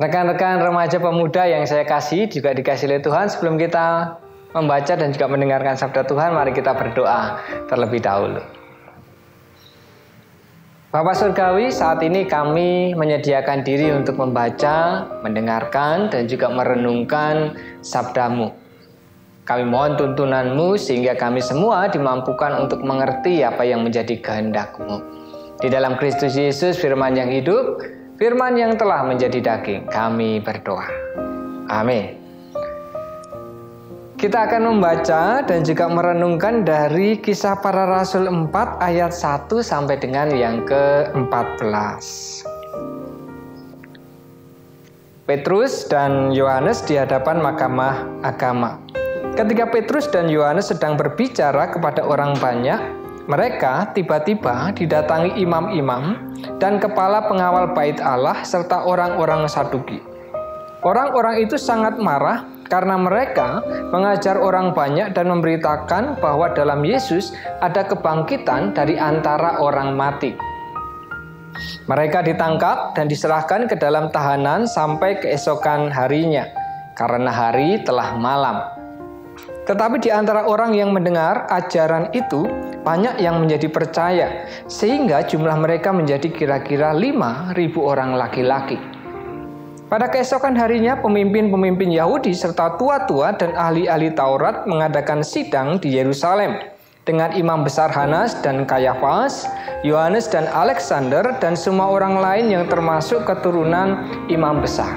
Rekan-rekan remaja pemuda yang saya kasih, juga dikasih oleh Tuhan, sebelum kita membaca dan juga mendengarkan sabda Tuhan, mari kita berdoa terlebih dahulu. Bapa Surgawi, saat ini kami menyediakan diri untuk membaca, mendengarkan, dan juga merenungkan sabda-Mu. Kami mohon tuntunan-Mu sehingga kami semua dimampukan untuk mengerti apa yang menjadi kehendak-Mu. Di dalam Kristus Yesus, firman yang hidup, firman yang telah menjadi daging, kami berdoa. Amin. Kita akan membaca dan juga merenungkan dari Kisah Para Rasul 4 ayat 1 sampai dengan yang ke-14. Petrus dan Yohanes di hadapan Mahkamah Agama. Ketika Petrus dan Yohanes sedang berbicara kepada orang banyak, mereka tiba-tiba didatangi imam-imam dan kepala pengawal bait Allah serta orang-orang Saduki. Orang-orang itu sangat marah karena mereka mengajar orang banyak dan memberitakan bahwa dalam Yesus ada kebangkitan dari antara orang mati. Mereka ditangkap dan diserahkan ke dalam tahanan sampai keesokan harinya, karena hari telah malam. Tetapi di antara orang yang mendengar ajaran itu, banyak yang menjadi percaya, sehingga jumlah mereka menjadi kira-kira 5.000 orang laki-laki. Pada keesokan harinya, pemimpin-pemimpin Yahudi serta tua-tua dan ahli-ahli Taurat mengadakan sidang di Yerusalem dengan imam besar Hanas dan Kayafas, Yohanes dan Alexander, dan semua orang lain yang termasuk keturunan imam besar.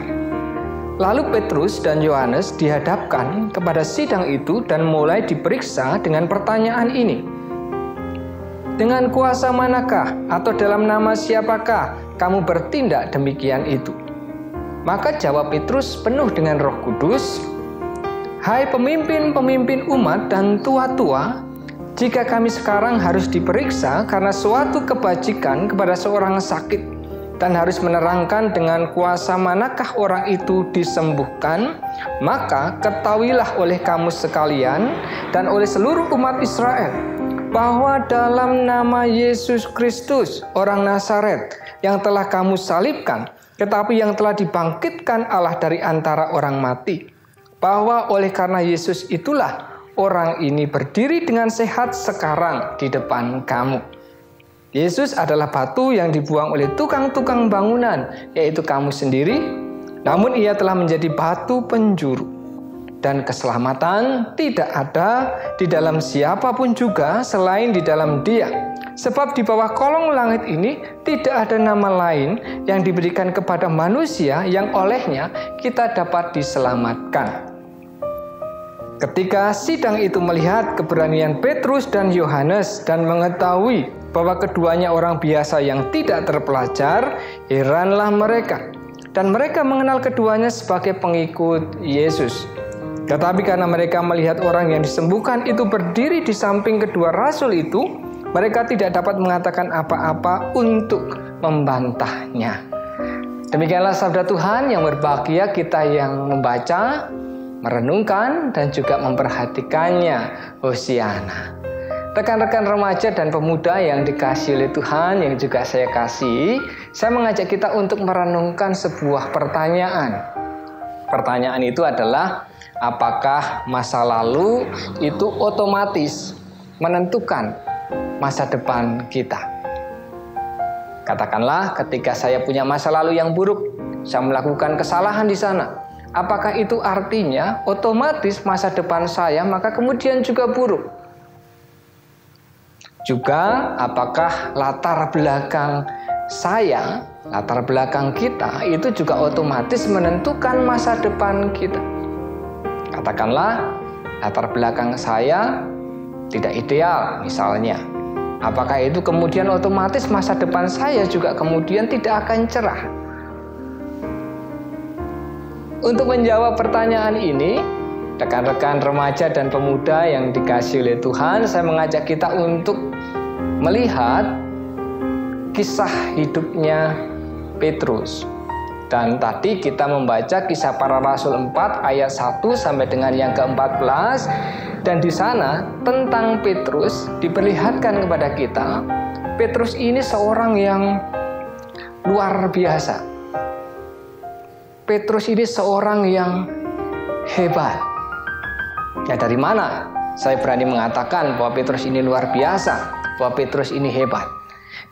Lalu Petrus dan Yohanes dihadapkan kepada sidang itu dan mulai diperiksa dengan pertanyaan ini. Dengan kuasa manakah atau dalam nama siapakah kamu bertindak demikian itu? Maka jawab Petrus penuh dengan Roh Kudus, "Hai pemimpin-pemimpin umat dan tua-tua, jika kami sekarang harus diperiksa karena suatu kebajikan kepada seorang sakit dan harus menerangkan dengan kuasa manakah orang itu disembuhkan, maka ketahuilah oleh kamu sekalian dan oleh seluruh umat Israel bahwa dalam nama Yesus Kristus, orang Nazaret, yang telah kamu salibkan, tetapi yang telah dibangkitkan Allah dari antara orang mati, bahwa oleh karena Yesus itulah orang ini berdiri dengan sehat sekarang di depan kamu. Yesus adalah batu yang dibuang oleh tukang-tukang bangunan, yaitu kamu sendiri, namun ia telah menjadi batu penjuru. Dan keselamatan tidak ada di dalam siapapun juga selain di dalam Dia. Sebab di bawah kolong langit ini tidak ada nama lain yang diberikan kepada manusia yang olehnya kita dapat diselamatkan." Ketika sidang itu melihat keberanian Petrus dan Yohanes dan mengetahui bahwa keduanya orang biasa yang tidak terpelajar, heranlah mereka. Dan mereka mengenal keduanya sebagai pengikut Yesus. Tetapi karena mereka melihat orang yang disembuhkan itu berdiri di samping kedua rasul itu, mereka tidak dapat mengatakan apa-apa untuk membantahnya. Demikianlah sabda Tuhan yang berbahagia kita yang membaca, merenungkan, dan juga memperhatikannya. Hosiana. Rekan-rekan remaja dan pemuda yang dikasihi oleh Tuhan, yang juga saya kasih, saya mengajak kita untuk merenungkan sebuah pertanyaan. Pertanyaan itu adalah, apakah masa lalu itu otomatis menentukan masa depan kita? Katakanlah ketika saya punya masa lalu yang buruk, saya melakukan kesalahan di sana. Apakah itu artinya otomatis masa depan saya maka kemudian juga buruk? Juga apakah latar belakang saya, latar belakang kita itu juga otomatis menentukan masa depan kita? Katakanlah latar belakang saya tidak ideal misalnya. Apakah itu kemudian otomatis masa depan saya juga kemudian tidak akan cerah? Untuk menjawab pertanyaan ini, rekan-rekan remaja dan pemuda yang dikasihi oleh Tuhan, saya mengajak kita untuk melihat kisah hidupnya Petrus. Dan tadi kita membaca Kisah Para Rasul 4 ayat 1 sampai dengan yang ke-14. Dan di sana tentang Petrus diperlihatkan kepada kita, Petrus ini seorang yang luar biasa. Petrus ini seorang yang hebat. Ya, dari mana saya berani mengatakan bahwa Petrus ini luar biasa, bahwa Petrus ini hebat?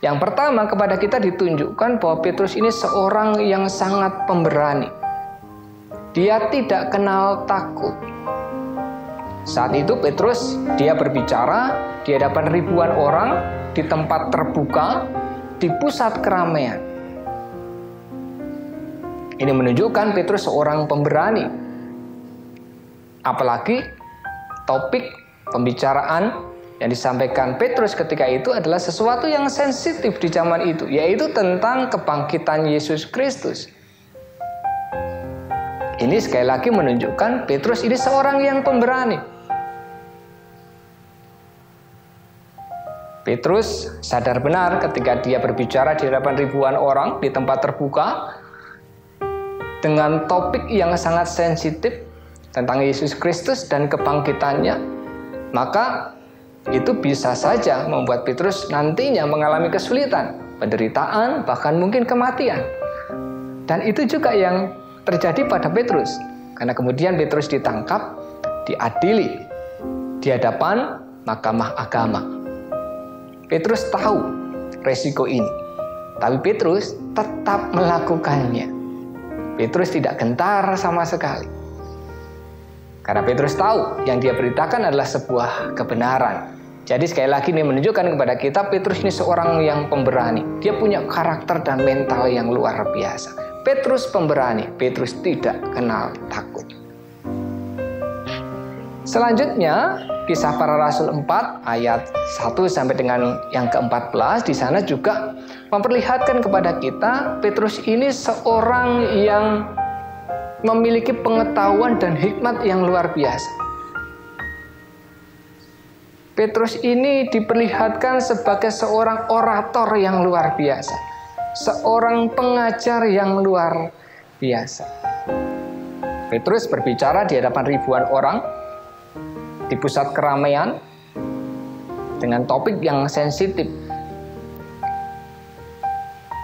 Yang pertama, kepada kita ditunjukkan bahwa Petrus ini seorang yang sangat pemberani. Dia tidak kenal takut. Saat itu Petrus, dia berbicara di hadapan ribuan orang, di tempat terbuka, di pusat keramaian. Ini menunjukkan Petrus seorang pemberani. Apalagi topik pembicaraan yang disampaikan Petrus ketika itu adalah sesuatu yang sensitif di zaman itu, yaitu tentang kebangkitan Yesus Kristus. Ini sekali lagi menunjukkan Petrus ini seorang yang pemberani. Petrus sadar benar ketika dia berbicara di hadapan ribuan orang di tempat terbuka dengan topik yang sangat sensitif tentang Yesus Kristus dan kebangkitannya, maka itu bisa saja membuat Petrus nantinya mengalami kesulitan, penderitaan, bahkan mungkin kematian. Dan itu juga yang terjadi pada Petrus, karena kemudian Petrus ditangkap, diadili di hadapan mahkamah agama. Petrus tahu resiko ini, tapi Petrus tetap melakukannya. Petrus tidak gentar sama sekali, karena Petrus tahu yang dia beritakan adalah sebuah kebenaran. Jadi sekali lagi ini menunjukkan kepada kita Petrus ini seorang yang pemberani. Dia punya karakter dan mental yang luar biasa. Petrus pemberani, Petrus tidak kenal takut. Selanjutnya, Kisah Para Rasul 4 ayat 1 sampai dengan yang ke-14, di sana juga memperlihatkan kepada kita Petrus ini seorang yang memiliki pengetahuan dan hikmat yang luar biasa. Petrus ini diperlihatkan sebagai seorang orator yang luar biasa, seorang pengajar yang luar biasa. Petrus berbicara di hadapan ribuan orang di pusat keramaian dengan topik yang sensitif.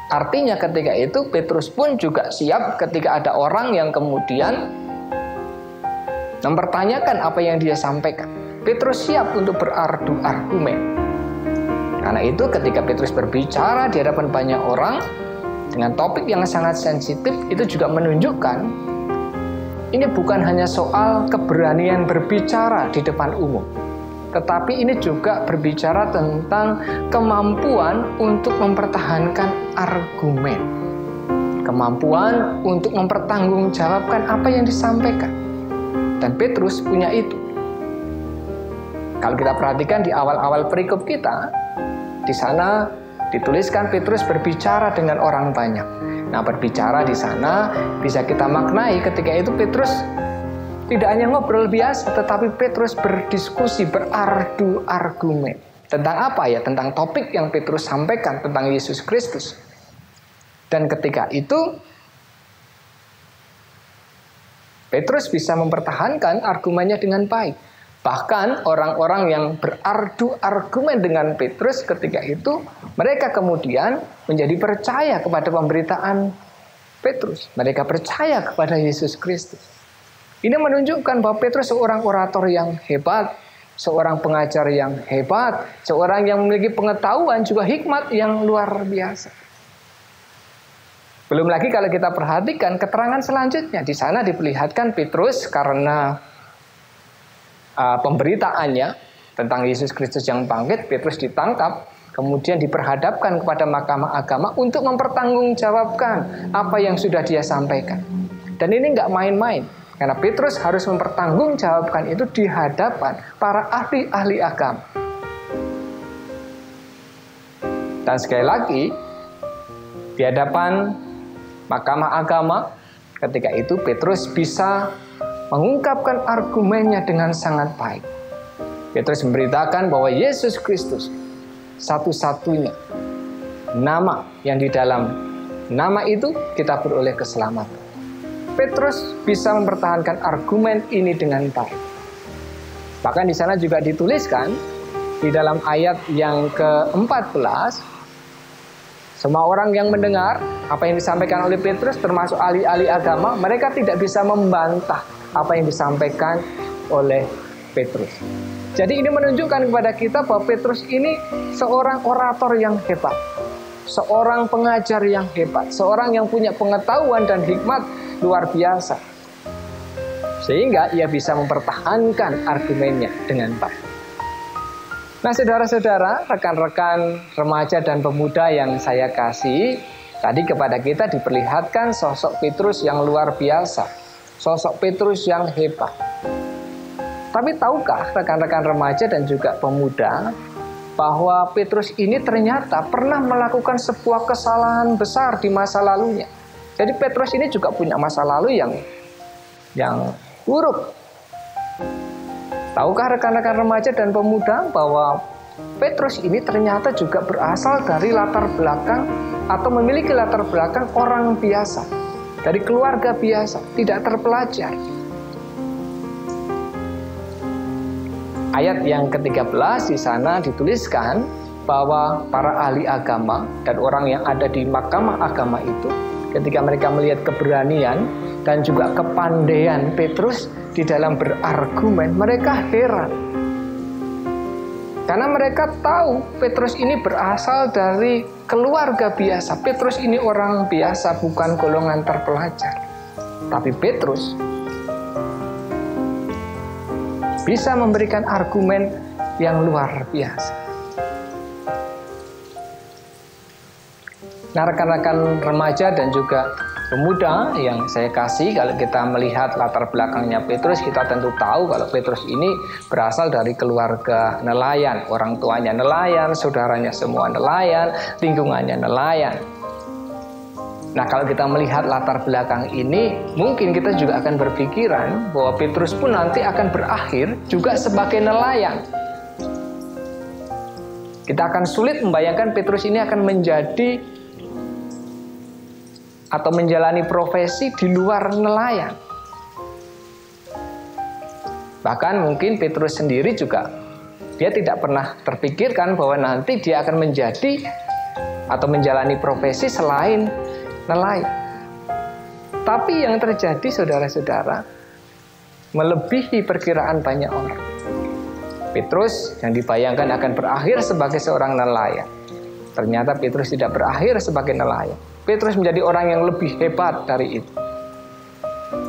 Artinya ketika itu Petrus pun juga siap ketika ada orang yang kemudian mempertanyakan apa yang dia sampaikan. Petrus siap untuk berardu argumen. Karena itu ketika Petrus berbicara di hadapan banyak orang dengan topik yang sangat sensitif, itu juga menunjukkan ini bukan hanya soal keberanian berbicara di depan umum, tetapi ini juga berbicara tentang kemampuan untuk mempertahankan argumen, kemampuan untuk mempertanggungjawabkan apa yang disampaikan. Dan Petrus punya itu. Kalau kita perhatikan di awal-awal perikop kita, di sana dituliskan Petrus berbicara dengan orang banyak. Nah, berbicara di sana bisa kita maknai ketika itu Petrus tidak hanya ngobrol biasa, tetapi Petrus berdiskusi, berardu argumen. Tentang apa ya? Tentang topik yang Petrus sampaikan tentang Yesus Kristus. Dan ketika itu Petrus bisa mempertahankan argumennya dengan baik. Bahkan orang-orang yang berardu argumen dengan Petrus ketika itu, mereka kemudian menjadi percaya kepada pemberitaan Petrus. Mereka percaya kepada Yesus Kristus. Ini menunjukkan bahwa Petrus seorang orator yang hebat, seorang pengajar yang hebat, seorang yang memiliki pengetahuan juga hikmat yang luar biasa. Belum lagi kalau kita perhatikan keterangan selanjutnya, di sana diperlihatkan Petrus karena pemberitaannya tentang Yesus Kristus yang bangkit, Petrus ditangkap, kemudian diperhadapkan kepada mahkamah agama untuk mempertanggungjawabkan apa yang sudah dia sampaikan. Dan ini nggak main-main, karena Petrus harus mempertanggungjawabkan itu di hadapan para ahli-ahli agama. Dan sekali lagi, di hadapan mahkamah agama, ketika itu Petrus bisa mengungkapkan argumennya dengan sangat baik. Petrus memberitakan bahwa Yesus Kristus satu-satunya nama yang di dalam nama itu kita beroleh keselamatan. Petrus bisa mempertahankan argumen ini dengan baik. Bahkan di sana juga dituliskan di dalam ayat yang ke-14, Semua orang yang mendengar apa yang disampaikan oleh Petrus, termasuk ahli-ahli agama, mereka tidak bisa membantah apa yang disampaikan oleh Petrus. Jadi ini menunjukkan kepada kita bahwa Petrus ini seorang orator yang hebat, seorang pengajar yang hebat, seorang yang punya pengetahuan dan hikmat luar biasa, sehingga ia bisa mempertahankan argumennya dengan baik. Nah, saudara-saudara, rekan-rekan remaja dan pemuda yang saya kasih, tadi kepada kita diperlihatkan sosok Petrus yang luar biasa, sosok Petrus yang hebat. Tapi tahukah rekan-rekan remaja dan juga pemuda bahwa Petrus ini ternyata pernah melakukan sebuah kesalahan besar di masa lalunya. Jadi Petrus ini juga punya masa lalu yang buruk. Tahukah rekan-rekan remaja dan pemuda bahwa Petrus ini ternyata juga berasal dari latar belakang atau memiliki latar belakang orang biasa, dari keluarga biasa, tidak terpelajar. Ayat yang ke-13 di sana dituliskan bahwa para ahli agama dan orang yang ada di mahkamah agama itu, ketika mereka melihat keberanian dan juga kepandaian Petrus di dalam berargumen, mereka heran. Karena mereka tahu Petrus ini berasal dari keluarga biasa. Petrus ini orang biasa, bukan golongan terpelajar. Tapi Petrus bisa memberikan argumen yang luar biasa. Nah, rekan-rekan remaja dan juga pemuda yang saya kasih, kalau kita melihat latar belakangnya Petrus, kita tentu tahu kalau Petrus ini berasal dari keluarga nelayan. Orang tuanya nelayan, saudaranya semua nelayan, lingkungannya nelayan. Nah, kalau kita melihat latar belakang ini, mungkin kita juga akan berpikiran bahwa Petrus pun nanti akan berakhir juga sebagai nelayan. Kita akan sulit membayangkan Petrus ini akan menjadi atau menjalani profesi di luar nelayan. Bahkan mungkin Petrus sendiri juga, dia tidak pernah terpikirkan bahwa nanti dia akan menjadi atau menjalani profesi selain nelayan. Tapi yang terjadi, saudara-saudara, melebihi perkiraan banyak orang. Petrus yang dibayangkan akan berakhir sebagai seorang nelayan, ternyata Petrus tidak berakhir sebagai nelayan. Petrus menjadi orang yang lebih hebat dari itu.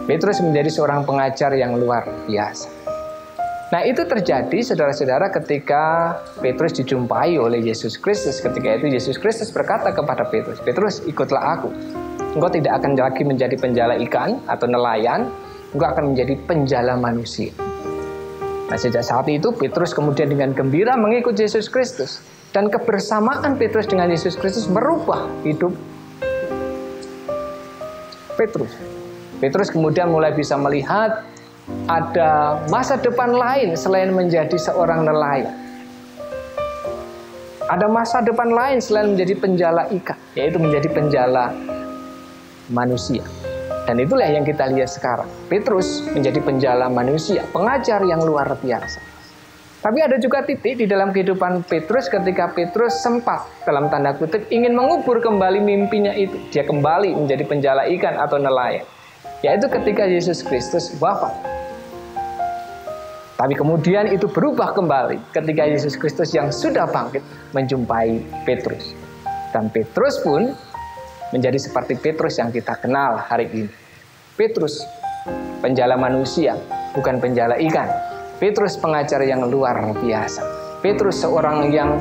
Petrus menjadi seorang pengajar yang luar biasa. Nah, itu terjadi, saudara-saudara, ketika Petrus dijumpai oleh Yesus Kristus. Ketika itu Yesus Kristus berkata kepada Petrus, "Petrus, ikutlah aku. Engkau tidak akan lagi menjadi penjala ikan atau nelayan, engkau akan menjadi penjala manusia." Nah, sejak saat itu Petrus kemudian dengan gembira mengikut Yesus Kristus. Dan kebersamaan Petrus dengan Yesus Kristus merubah hidup Petrus kemudian mulai bisa melihat ada masa depan lain selain menjadi seorang nelayan. Ada masa depan lain selain menjadi penjala ikan, yaitu menjadi penjala manusia. Dan itulah yang kita lihat sekarang. Petrus menjadi penjala manusia, pengajar yang luar biasa. Tapi ada juga titik di dalam kehidupan Petrus ketika Petrus sempat, dalam tanda kutip, ingin mengubur kembali mimpinya itu. Dia kembali menjadi penjala ikan atau nelayan. Yaitu ketika Yesus Kristus wafat. Tapi kemudian itu berubah kembali ketika Yesus Kristus yang sudah bangkit menjumpai Petrus. Dan Petrus pun menjadi seperti Petrus yang kita kenal hari ini. Petrus, penjala manusia, bukan penjala ikan. Petrus pengajar yang luar biasa. Petrus seorang yang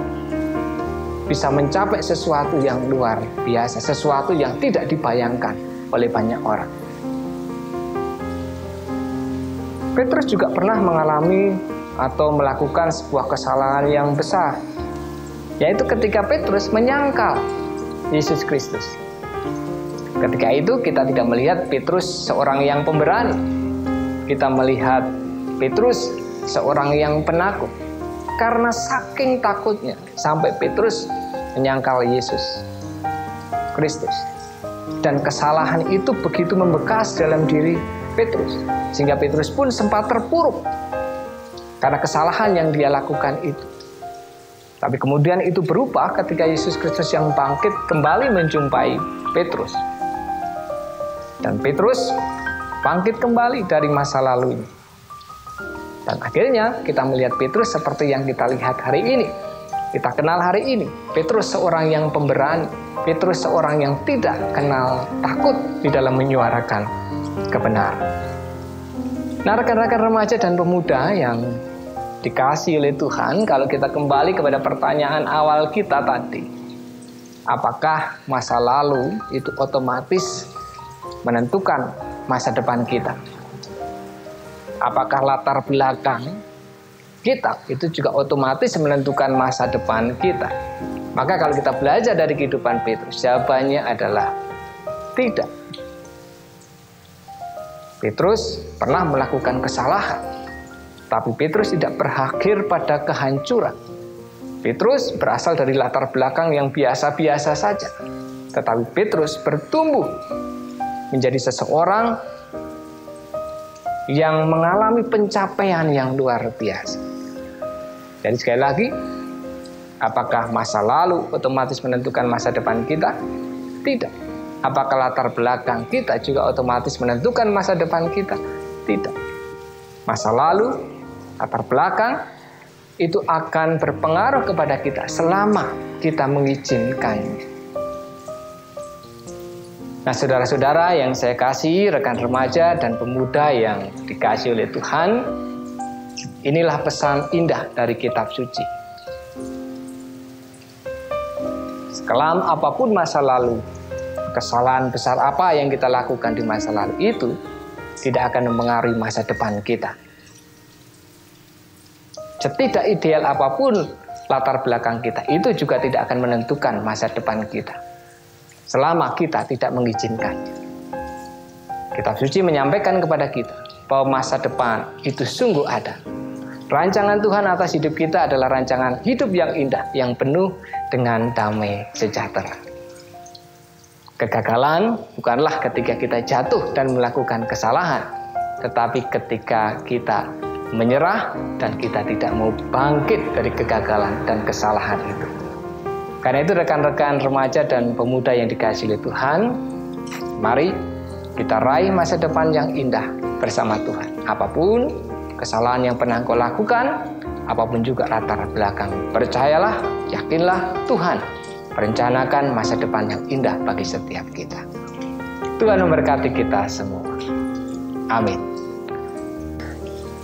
bisa mencapai sesuatu yang luar biasa, sesuatu yang tidak dibayangkan oleh banyak orang. Petrus juga pernah mengalami atau melakukan sebuah kesalahan yang besar, yaitu ketika Petrus menyangkal Yesus Kristus. Ketika itu kita tidak melihat Petrus seorang yang pemberani. Kita melihat Petrus seorang yang penakut. Karena saking takutnya sampai Petrus menyangkal Yesus Kristus. Dan kesalahan itu begitu membekas dalam diri Petrus, sehingga Petrus pun sempat terpuruk karena kesalahan yang dia lakukan itu. Tapi kemudian itu berubah ketika Yesus Kristus yang bangkit kembali menjumpai Petrus. Dan Petrus bangkit kembali dari masa lalu ini. Dan akhirnya kita melihat Petrus seperti yang kita lihat hari ini. Kita kenal hari ini. Petrus seorang yang pemberani. Petrus seorang yang tidak kenal takut di dalam menyuarakan kebenaran. Nah, rekan-rekan remaja dan pemuda yang dikasihi oleh Tuhan, kalau kita kembali kepada pertanyaan awal kita tadi, apakah masa lalu itu otomatis menentukan masa depan kita? Apakah latar belakang kita itu juga otomatis menentukan masa depan kita? Maka kalau kita belajar dari kehidupan Petrus, jawabannya adalah tidak. Petrus pernah melakukan kesalahan, tapi Petrus tidak berakhir pada kehancuran. Petrus berasal dari latar belakang yang biasa-biasa saja. Tetapi Petrus bertumbuh menjadi seseorang yang mengalami pencapaian yang luar biasa. Jadi sekali lagi, apakah masa lalu otomatis menentukan masa depan kita? Tidak. Apakah latar belakang kita juga otomatis menentukan masa depan kita? Tidak. Masa lalu, latar belakang itu akan berpengaruh kepada kita selama kita mengizinkannya. Nah, saudara-saudara yang saya kasih, rekan remaja dan pemuda yang dikasihi oleh Tuhan, inilah pesan indah dari kitab suci. Sekelam apapun masa lalu, kesalahan besar apa yang kita lakukan di masa lalu itu tidak akan mempengaruhi masa depan kita. Setidak ideal apapun latar belakang kita, itu juga tidak akan menentukan masa depan kita selama kita tidak mengizinkannya. Kitab suci menyampaikan kepada kita bahwa masa depan itu sungguh ada. Rancangan Tuhan atas hidup kita adalah rancangan hidup yang indah, yang penuh dengan damai sejahtera. Kegagalan bukanlah ketika kita jatuh dan melakukan kesalahan, tetapi ketika kita menyerah dan kita tidak mau bangkit dari kegagalan dan kesalahan itu. Karena itu rekan-rekan remaja dan pemuda yang dikasihi oleh Tuhan, mari kita raih masa depan yang indah bersama Tuhan. Apapun kesalahan yang pernah kau lakukan, apapun juga latar belakang, percayalah, yakinlah Tuhan merencanakan masa depan yang indah bagi setiap kita. Tuhan memberkati kita semua. Amin.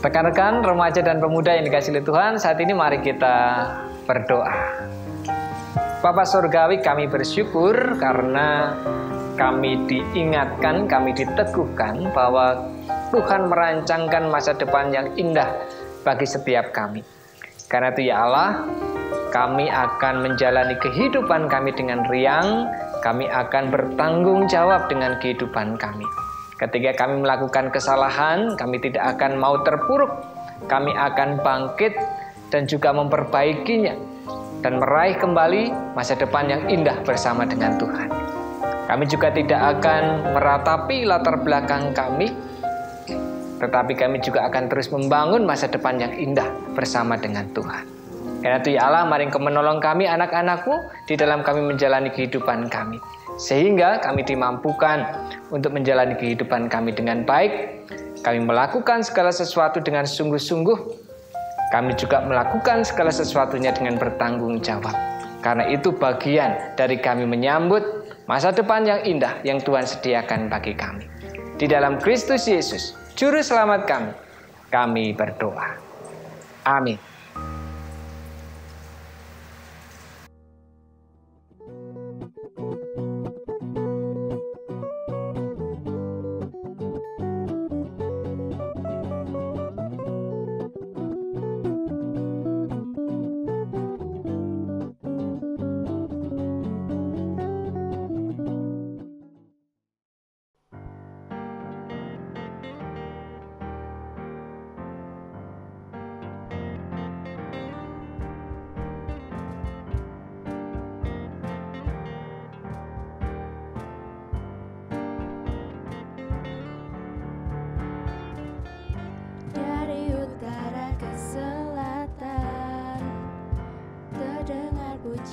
Rekan-rekan remaja dan pemuda yang dikasihi oleh Tuhan, saat ini mari kita berdoa. Bapa Surgawi, kami bersyukur karena kami diingatkan, kami diteguhkan bahwa Tuhan merancangkan masa depan yang indah bagi setiap kami. Karena itu ya Allah, kami akan menjalani kehidupan kami dengan riang, kami akan bertanggung jawab dengan kehidupan kami. Ketika kami melakukan kesalahan, kami tidak akan mau terpuruk. Kami akan bangkit dan juga memperbaikinya dan meraih kembali masa depan yang indah bersama dengan Tuhan. Kami juga tidak akan meratapi latar belakang kami, tetapi kami juga akan terus membangun masa depan yang indah bersama dengan Tuhan. Karena itu ya Allah, mari Engkau menolong kami anak-anak-Mu di dalam kami menjalani kehidupan kami. Sehingga kami dimampukan untuk menjalani kehidupan kami dengan baik. Kami melakukan segala sesuatu dengan sungguh-sungguh. Kami juga melakukan segala sesuatunya dengan bertanggung jawab. Karena itu bagian dari kami menyambut masa depan yang indah yang Tuhan sediakan bagi kami. Di dalam Kristus Yesus, Juru Selamat kami berdoa. Amin.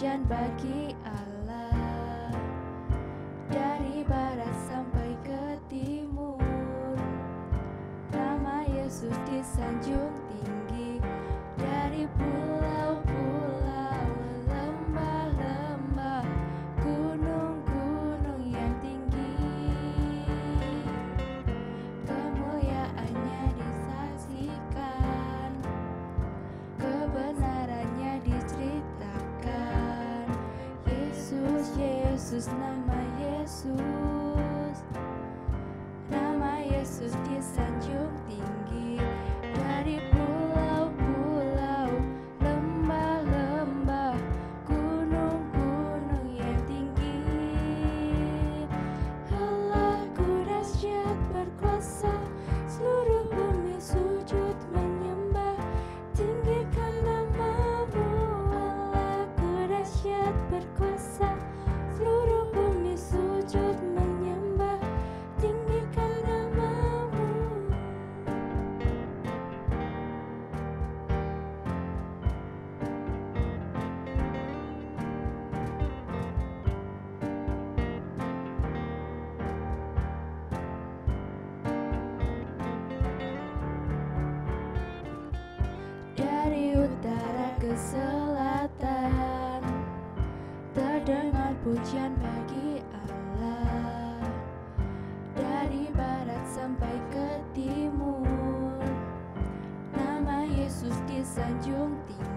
pujian bagi Allah. Dari barat sampai ke timur, nama Yesus disanjung tinggi. Dari pulau-pulau, lembah-lembah, gunung-gunung yang tinggi, kemuliaannya disaksikan, kebenarannya diceritakan. Yesus, Yesus, nama Yesus, nama Yesus disanjung tinggi. Dari pulau-pulau, lembah-lembah, gunung-gunung yang tinggi, Allahku dahsyat berkuasa, seluruh bumi sujud menyembah, tinggikan namamu. Allahku dahsyat berkuasa, seluruh bumi sujud menyembah, tinggikan namamu. Dari utara ke selatan, terdengar pujian bagi Allah. Dari barat sampai ke timur, nama Yesus disanjung tinggi.